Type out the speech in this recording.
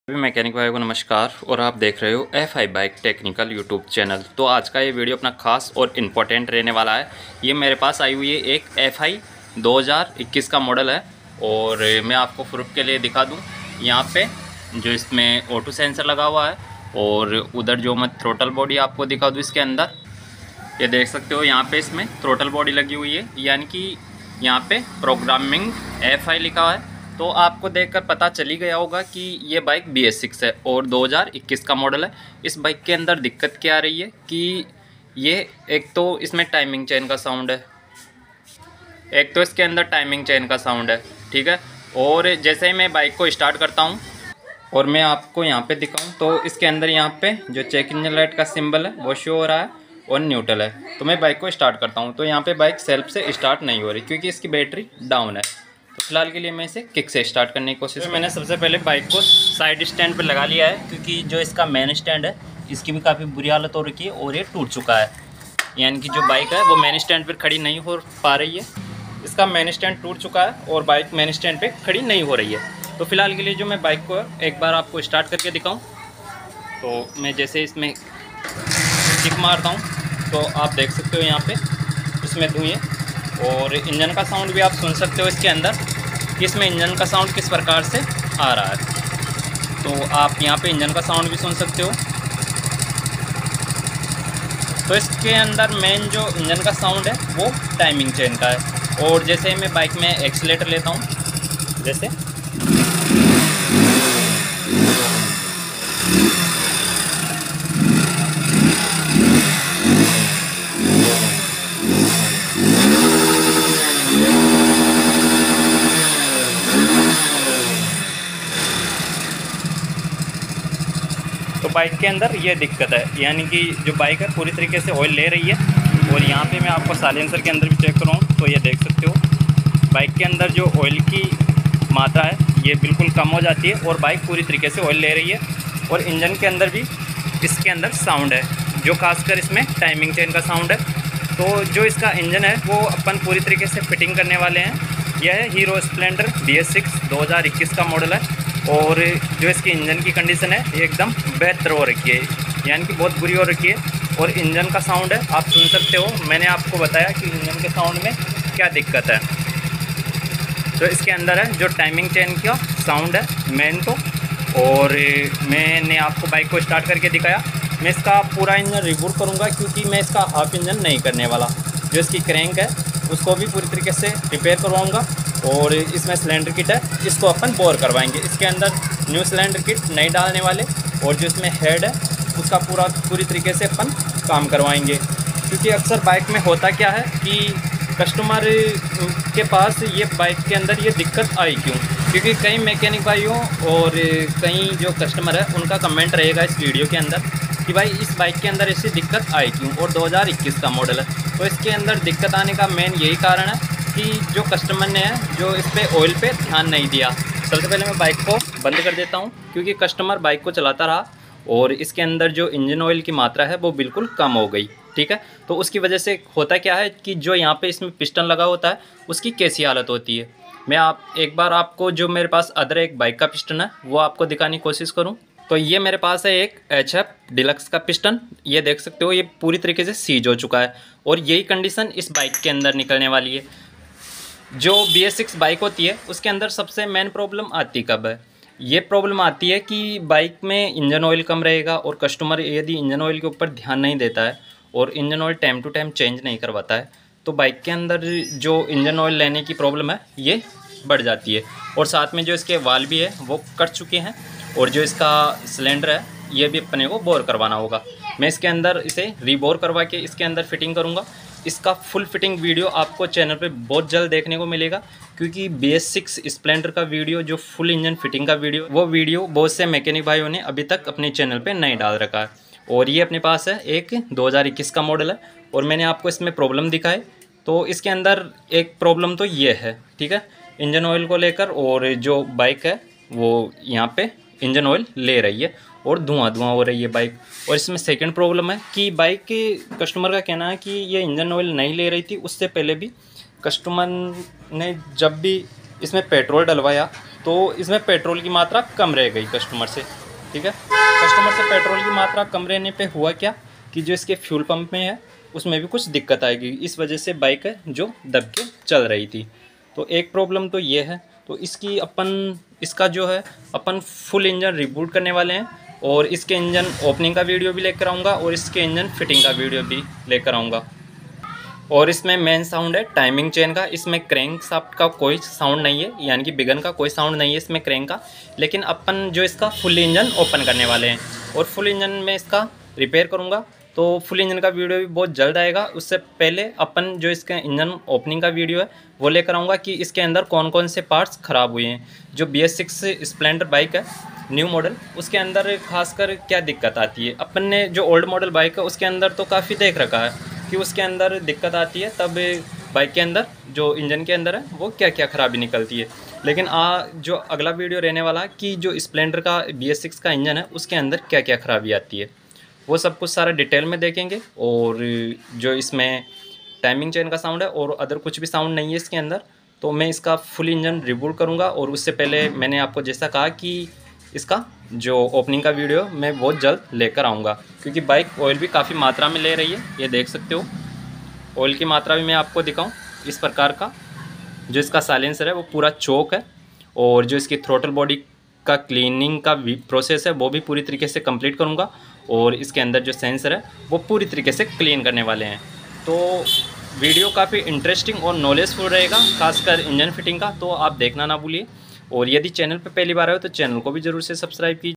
सभी मैकेनिक भाई को नमस्कार और आप देख रहे हो FI bike technical YouTube channel. तो आज का ये वीडियो अपना खास और इम्पोर्टेंट रहने वाला है। ये मेरे पास आई हुई है एक FI 2021 का मॉडल है और मैं आपको प्रूफ के लिए दिखा दूं। यहाँ पे जो इसमें ऑटो सेंसर लगा हुआ है और उधर जो मैं थ्रोटल बॉडी आपको दिखा दूँ इसके अंदर, ये देख सकते हो यहाँ पे इसमें थ्रोटल बॉडी लगी हुई है, यानी कि यहाँ पे प्रोग्रामिंग FI लिखा है। तो आपको देखकर पता चली गया होगा कि ये बाइक BS6 है और 2021 का मॉडल है। इस बाइक के अंदर दिक्कत क्या आ रही है कि ये एक तो इसमें टाइमिंग चेन का साउंड है, एक तो इसके अंदर टाइमिंग चेन का साउंड है, ठीक है। और जैसे ही मैं बाइक को स्टार्ट करता हूँ और मैं आपको यहाँ पे दिखाऊँ तो इसके अंदर यहाँ पे जो चेक इंजन लाइट का सिंबल है वो शो हो रहा है और न्यूट्रल है। तो मैं बाइक को स्टार्ट करता हूँ तो यहाँ पे बाइक सेल्फ से स्टार्ट नहीं हो रही क्योंकि इसकी बैटरी डाउन है। तो फिलहाल के लिए मैं इसे किक से स्टार्ट करने की कोशिश मैंने सबसे पहले बाइक को साइड स्टैंड पर लगा लिया है क्योंकि जो इसका मेन स्टैंड है इसकी भी काफ़ी बुरी हालत हो रखी है और ये टूट चुका है, यानी कि जो बाइक है वो मेन स्टैंड पर खड़ी नहीं हो पा रही है। इसका मेन स्टैंड टूट चुका है और बाइक मेन स्टैंड पर खड़ी नहीं हो रही है। तो फिलहाल के लिए जो मैं बाइक को एक बार आपको स्टार्ट करके दिखाऊँ तो मैं जैसे इसमें किक मारता हूँ तो आप देख सकते हो यहाँ पे इसमें धुएँ और इंजन का साउंड भी आप सुन सकते हो इसके अंदर कि इसमें इंजन का साउंड किस प्रकार से आ रहा है। तो आप यहाँ पे इंजन का साउंड भी सुन सकते हो। तो इसके अंदर मेन जो इंजन का साउंड है वो टाइमिंग चेन का है। और जैसे ही मैं बाइक में एक्सीलेटर लेता हूँ, जैसे तो बाइक के अंदर ये दिक्कत है, यानी कि जो बाइक है पूरी तरीके से ऑयल ले रही है। और यहाँ पे मैं आपको साइलेंसर के अंदर भी चेक कराऊँ तो ये देख सकते हो बाइक के अंदर जो ऑयल की मात्रा है ये बिल्कुल कम हो जाती है और बाइक पूरी तरीके से ऑयल ले रही है। और इंजन के अंदर भी इसके अंदर साउंड है जो खासकर इसमें टाइमिंग चेन का साउंड है। तो जो इसका इंजन है वो अपन पूरी तरीके से फिटिंग करने वाले हैं। यह है हीरो स्प्लेंडर BS6 2021 का मॉडल है और जो इसकी इंजन की कंडीशन है एकदम बेहतर हो रखी है, यानी कि बहुत बुरी हो रखी है। और इंजन का साउंड है आप सुन सकते हो, मैंने आपको बताया कि इंजन के साउंड में क्या दिक्कत है। तो इसके अंदर है जो टाइमिंग चेन का साउंड है मेन तो। और मैंने आपको बाइक को स्टार्ट करके दिखाया। मैं इसका पूरा इंजन रिबूट करूँगा क्योंकि मैं इसका हाफ इंजन नहीं करने वाला। जो इसकी क्रैंक है उसको भी पूरी तरीके से रिपेयर करवाऊँगा और इसमें सिलेंडर किट है इसको अपन बोर करवाएंगे। इसके अंदर न्यू सिलेंडर किट नहीं डालने वाले और जो इसमें हेड है उसका पूरी तरीके से अपन काम करवाएंगे। क्योंकि अक्सर बाइक में होता क्या है कि कस्टमर के पास ये बाइक के अंदर ये दिक्कत आई क्यों, क्योंकि कई मैकेनिक भाइयों और कई जो कस्टमर है उनका कमेंट रहेगा इस वीडियो के अंदर कि भाई इस बाइक के अंदर ऐसी दिक्कत आई क्यों और 2021 का मॉडल है। तो इसके अंदर दिक्कत आने का मेन यही कारण है कि जो कस्टमर ने है जो इस पे ऑयल पे ध्यान नहीं दिया। सबसे पहले मैं बाइक को बंद कर देता हूँ क्योंकि कस्टमर बाइक को चलाता रहा और इसके अंदर जो इंजन ऑयल की मात्रा है वो बिल्कुल कम हो गई, ठीक है। तो उसकी वजह से होता क्या है कि जो यहाँ पे इसमें पिस्टन लगा होता है उसकी कैसी हालत होती है। मैं एक बार आपको जो मेरे पास अदर एक बाइक का पिस्टन है वो आपको दिखाने की कोशिश करूँ। तो ये मेरे पास है एक HF डिलक्स का पिस्टन, ये देख सकते हो ये पूरी तरीके से सीज हो चुका है और यही कंडीशन इस बाइक के अंदर निकलने वाली है। जो BS6 बाइक होती है उसके अंदर सबसे मेन प्रॉब्लम आती कब है, ये प्रॉब्लम आती है कि बाइक में इंजन ऑयल कम रहेगा और कस्टमर यदि इंजन ऑयल के ऊपर ध्यान नहीं देता है और engine oil time to time change नहीं करवाता है तो बाइक के अंदर जो इंजन ऑयल लेने की प्रॉब्लम है ये बढ़ जाती है। और साथ में जो इसके वाल भी है वो कट चुके हैं और जो इसका सिलेंडर है ये भी अपने को बोर करवाना होगा। मैं इसके अंदर इसे रीबोर करवा के इसके अंदर फिटिंग करूँगा। इसका फुल फिटिंग वीडियो आपको चैनल पे बहुत जल्द देखने को मिलेगा क्योंकि BS6 स्प्लेंडर का वीडियो जो फुल इंजन फिटिंग का वीडियो वो वीडियो बहुत से मैकेनिक भाइयों ने अभी तक अपने चैनल पे नहीं डाल रखा है। और ये अपने पास है एक 2021 का मॉडल है और मैंने आपको इसमें प्रॉब्लम दिखाए। तो इसके अंदर एक प्रॉब्लम तो ये है, ठीक है, इंजन ऑयल को लेकर। और जो बाइक है वो यहाँ पे इंजन ऑयल ले रही है और धुआं हो रही है बाइक। और इसमें सेकंड प्रॉब्लम है कि बाइक के कस्टमर का कहना है कि ये इंजन ऑयल नहीं ले रही थी, उससे पहले भी कस्टमर ने जब भी इसमें पेट्रोल डलवाया तो इसमें पेट्रोल की मात्रा कम रह गई कस्टमर से, ठीक है। कस्टमर से पेट्रोल की मात्रा कम रहने पे हुआ क्या कि जो इसके फ्यूल पंप में है उसमें भी कुछ दिक्कत आएगी, इस वजह से बाइक है जो दब के चल रही थी। तो एक प्रॉब्लम तो ये है। तो इसका जो है अपन फुल इंजन रिबूट करने वाले हैं और इसके इंजन ओपनिंग का वीडियो भी लेकर आऊँगा और इसके इंजन फिटिंग का वीडियो भी लेकर आऊँगा। और इसमें मेन साउंड है टाइमिंग चेन का। इसमें क्रैंक शाफ्ट का कोई साउंड नहीं है, यानी कि बिगन का कोई साउंड नहीं है इसमें क्रैंक का। लेकिन अपन जो इसका फुल इंजन ओपन करने वाले हैं और फुल इंजन में इसका रिपेयर करूँगा, तो फुल इंजन का वीडियो भी बहुत जल्द आएगा। उससे पहले अपन जो इसका इंजन ओपनिंग का वीडियो है वो लेकर आऊँगा कि इसके अंदर कौन कौन से पार्ट्स ख़राब हुए हैं। जो BS6 स्प्लेंडर बाइक है न्यू मॉडल, उसके अंदर खासकर क्या दिक्कत आती है। अपन ने जो ओल्ड मॉडल बाइक है उसके अंदर तो काफ़ी देख रखा है कि उसके अंदर दिक्कत आती है, तब बाइक के अंदर जो इंजन के अंदर है वो क्या क्या ख़राबी निकलती है। लेकिन जो अगला वीडियो रहने वाला कि जो स्प्लेंडर का BS6 का इंजन है उसके अंदर क्या क्या ख़राबी आती है, वो सब कुछ सारा डिटेल में देखेंगे। और जो इसमें टाइमिंग चेन का साउंड है और अदर कुछ भी साउंड नहीं है इसके अंदर, तो मैं इसका फुल इंजन रिबूट करूँगा। और उससे पहले मैंने आपको जैसा कहा कि इसका जो ओपनिंग का वीडियो मैं बहुत जल्द लेकर आऊँगा, क्योंकि बाइक ऑयल भी काफ़ी मात्रा में ले रही है। ये देख सकते हो ऑयल की मात्रा भी मैं आपको दिखाऊं इस प्रकार का। जो इसका साइलेंसर है वो पूरा चोक है और जो इसकी थ्रोटल बॉडी का क्लीनिंग का प्रोसेस है वो भी पूरी तरीके से कंप्लीट करूँगा। और इसके अंदर जो सेंसर है वो पूरी तरीके से क्लीन करने वाले हैं। तो वीडियो काफ़ी इंटरेस्टिंग और नॉलेजफुल रहेगा, खासकर इंजन फिटिंग का, तो आप देखना ना भूलिए। और यदि चैनल पर पहली बार आए हो तो चैनल को भी ज़रूर से सब्सक्राइब कीजिए।